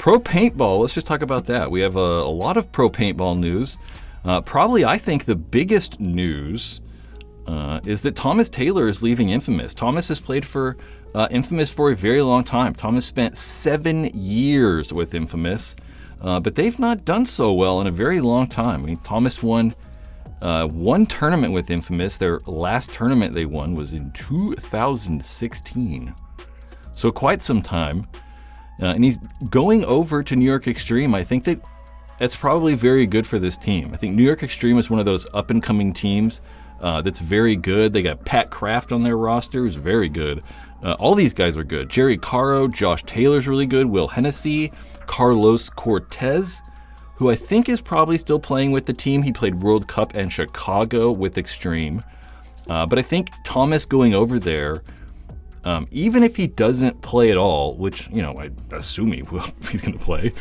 Pro paintball, let's just talk about that. We have a lot of pro paintball news. Probably, I think, the biggest news is that Thomas Taylor is leaving Infamous. Thomas has played for Infamous for a very long time. Thomas spent 7 years with Infamous, but they've not done so well in a very long time. I mean, Thomas won one tournament with Infamous. Their last tournament they won was in 2016. So quite some time. And he's going over to New York Extreme. I think that's probably very good for this team. I think New York Extreme is one of those up-and-coming teams that's very good. They got Pat Kraft on their roster, who's very good. All these guys are good. Jerry Caro, Josh Taylor's really good. Will Hennessy, Carlos Cortez, who I think is probably still playing with the team. He played World Cup and Chicago with Extreme. But I think Thomas going over there, even if he doesn't play at all, which, I assume he's going to play,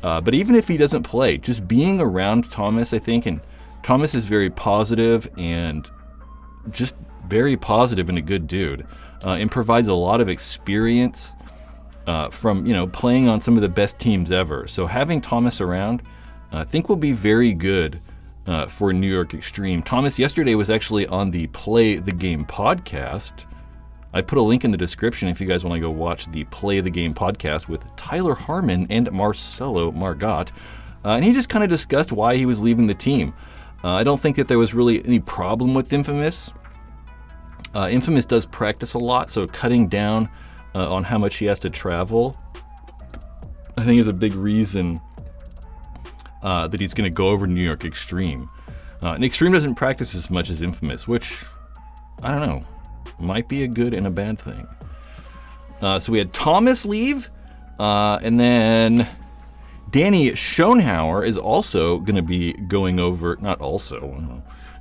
but even if he doesn't play, just being around Thomas, I think, and Thomas is very positive and just very positive and a good dude, and provides a lot of experience from, playing on some of the best teams ever. So having Thomas around, I think will be very good for New York Extreme. Thomas yesterday was actually on the Play the Game podcast. I put a link in the description if you guys want to go watch the Play the Game podcast with Tyler Harmon and Marcelo Margot. And he just kind of discussed why he was leaving the team. I don't think that there was really any problem with Infamous. Infamous does practice a lot, so cutting down on how much he has to travel, I think, is a big reason that he's going to go over to New York Extreme. And Extreme doesn't practice as much as Infamous, which, I don't know, might be a good and a bad thing. So we had Thomas leave, and then Danny Shanower is also going to be going over,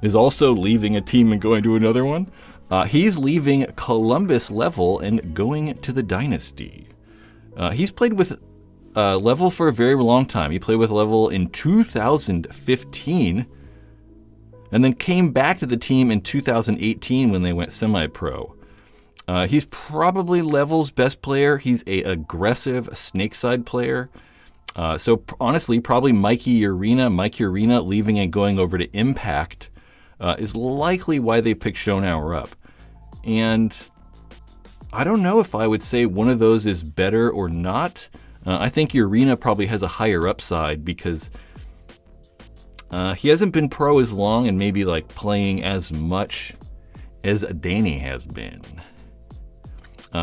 is also leaving a team and going to another one. He's leaving Columbus Level and going to the Dynasty. He's played with Level for a very long time. He played with Level in 2015, and then came back to the team in 2018 when they went semi-pro. He's probably Level's best player. He's an aggressive snakeside player. So honestly, probably Mike Urena leaving and going over to Impact is likely why they picked Shanower up. And I don't know if I would say one of those is better or not. I think Urena probably has a higher upside because he hasn't been pro as long and maybe like playing as much as Danny has been.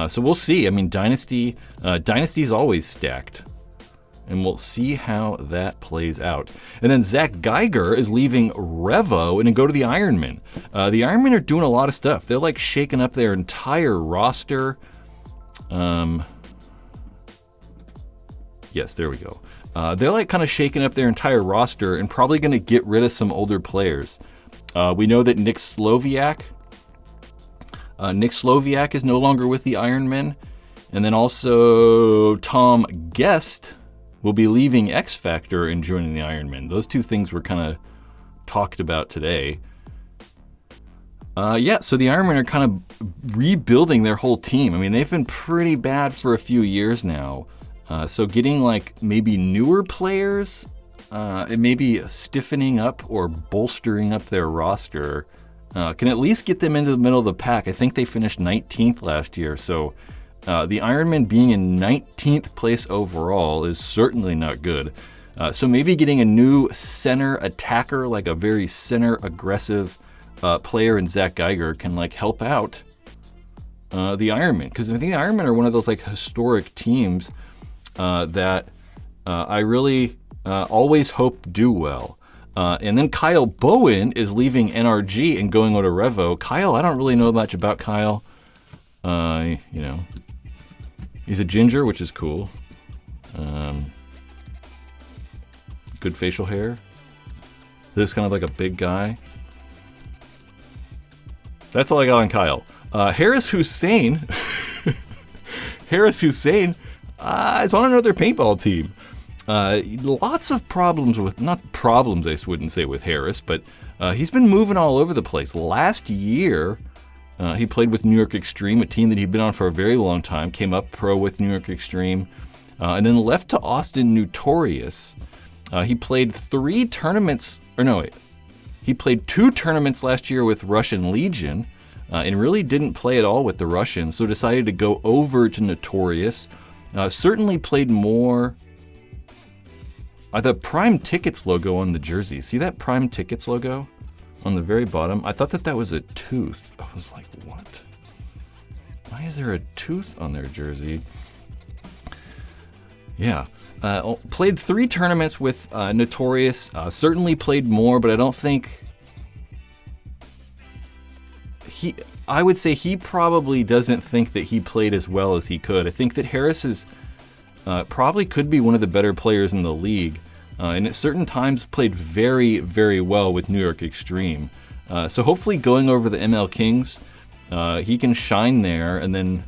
So we'll see. I mean, Dynasty's always stacked. And we'll see how that plays out. And then Zach Geiger is leaving Revo and go to the Ironmen. The Ironmen are doing a lot of stuff. They're like shaking up their entire roster. Yes, there we go. They're like kind of shaking up their entire roster and probably going to get rid of some older players. We know that Nick Sloviak is no longer with the Ironmen. And then also Tom Guest will be leaving X Factor and joining the Ironmen. Those two things were kind of talked about today. So the Ironmen are kind of rebuilding their whole team. I mean, they've been pretty bad for a few years now. So getting like maybe newer players, and maybe stiffening up or bolstering up their roster can at least get them into the middle of the pack. I think they finished 19th last year. So the Ironmen being in 19th place overall is certainly not good. So maybe getting a new center attacker, like a very center aggressive player in Zach Geiger can like help out the Ironmen. Because I think the Ironmen are one of those like historic teams that I really always hope do well. And then Kyle Bowen is leaving NRG and going over to Revo. Kyle, I don't really know much about Kyle. He's a ginger, which is cool. Good facial hair. Looks kind of like a big guy. That's all I got on Kyle. Harris Hussein. Harris Hussein is on another paintball team. Lots of problems with, not problems I wouldn't say with Harris, but he's been moving all over the place. Last year, he played with New York Extreme, a team that he'd been on for a very long time, came up pro with New York Extreme. And then left to Austin Notorious. He played 3 tournaments, he played 2 tournaments last year with Russian Legion, and really didn't play at all with the Russians, so decided to go over to Notorious. Certainly played more. The Prime Tickets logo on the jersey. See that Prime Tickets logo on the very bottom? I thought that was a tooth. I was like, what? Why is there a tooth on their jersey? Yeah. Played 3 tournaments with Notorious. Certainly played more, but I don't think I would say he probably doesn't think that he played as well as he could. I think that Harris is probably could be one of the better players in the league, and at certain times played very, very well with New York Extreme. So hopefully going over the ML Kings, he can shine there and then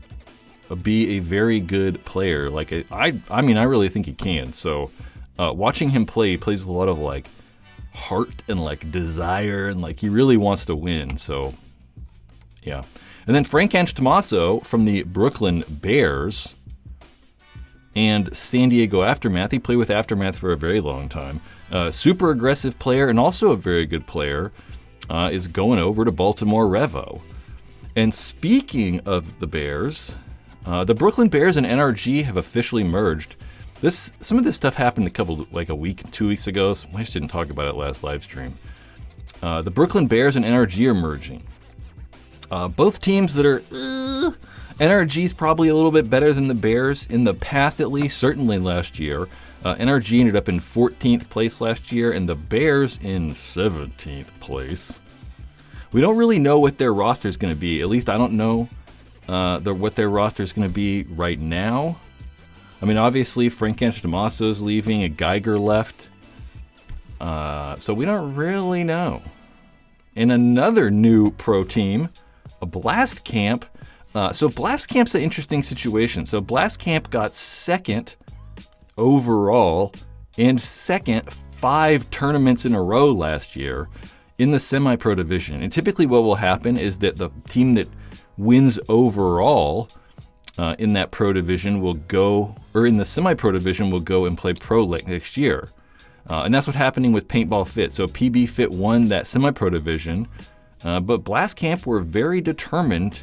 be a very good player. Like I mean, I really think he can. So watching him play, he plays a lot of like heart and like desire, and like he really wants to win. So yeah. And then Frank Antomaso from the Brooklyn Bears and San Diego Aftermath. He played with Aftermath for a very long time. Super aggressive player and also a very good player, is going over to Baltimore Revo. And speaking of the Bears, the Brooklyn Bears and NRG have officially merged. Some of this stuff happened a week, 2 weeks ago, so I just didn't talk about it last live stream. The Brooklyn Bears and NRG are merging. Both teams that are NRG's probably a little bit better than the Bears in the past, at least, certainly last year. NRG ended up in 14th place last year, and the Bears in 17th place. We don't really know what their roster is going to be. At least I don't know what their roster is going to be right now. I mean, obviously, Frank Antomaso is leaving, a Geiger left. So we don't really know. And another new pro team, a Blast Camp. So Blast Camp's an interesting situation. So Blast Camp got 2nd overall and 2nd 5 tournaments in a row last year in the semi-pro division. And typically what will happen is that the team that wins overall in that pro division will go, or in the semi-pro division will go and play pro next year. And that's what's happening with Paintball Fit. So PB Fit won that semi-pro division, but Blast Camp were very determined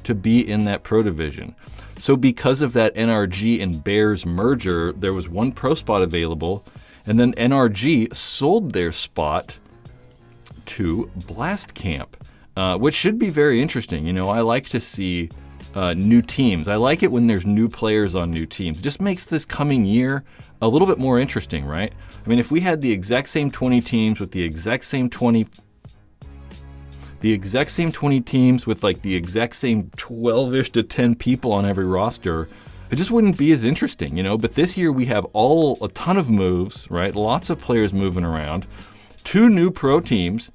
to be in that pro division. So because of that NRG and Bears merger, there was 1 pro spot available, and then NRG sold their spot to Blast Camp, which should be very interesting. You know, I like to see new teams. I like it when there's new players on new teams. It just makes this coming year a little bit more interesting, right? I mean, if we had the exact same 20 teams with the exact same 20 teams with like the exact same 12-ish to 10 people on every roster, it just wouldn't be as interesting, you know? But this year we have a ton of moves, right? Lots of players moving around. 2 new pro teams,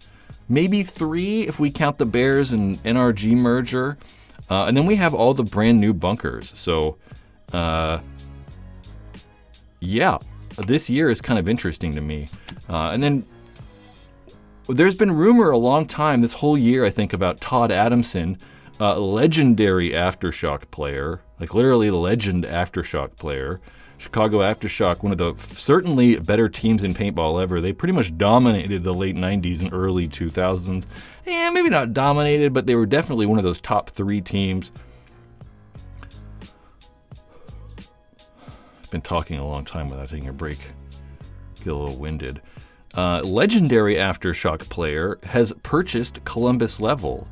maybe 3 if we count the Bears and NRG merger. And then we have all the brand new bunkers. So, yeah, this year is kind of interesting to me. And then there's been rumor a long time, this whole year, I think, about Todd Adamson, legendary Aftershock player, like literally legend Aftershock player. Chicago Aftershock, one of the certainly better teams in paintball ever. They pretty much dominated the late 90s and early 2000s. Yeah, maybe not dominated, but they were definitely one of those top 3 teams. I've been talking a long time without taking a break. Get a little winded. Legendary Aftershock player has purchased Columbus Level.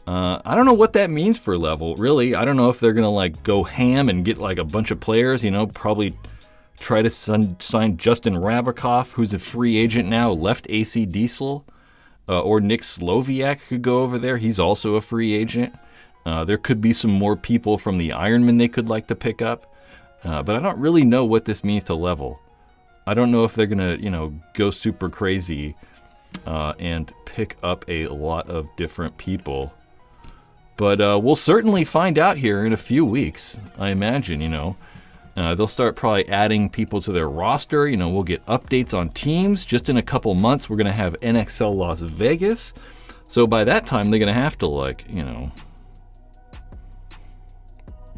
I don't know what that means for Level, really. I don't know if they're going to like go ham and get like a bunch of players, you know, probably try to sign Justin Rabikoff, who's a free agent now, left AC Diesel, or Nick Sloviak could go over there. He's also a free agent. There could be some more people from the Ironman they could like to pick up, but I don't really know what this means to Level. I don't know if they're going to, you know, go super crazy and pick up a lot of different people. But we'll certainly find out here in a few weeks, I imagine, you know. They'll start probably adding people to their roster. You know, we'll get updates on teams. Just in a couple months, we're going to have NXL Las Vegas. So by that time, they're going to have to, like, you know,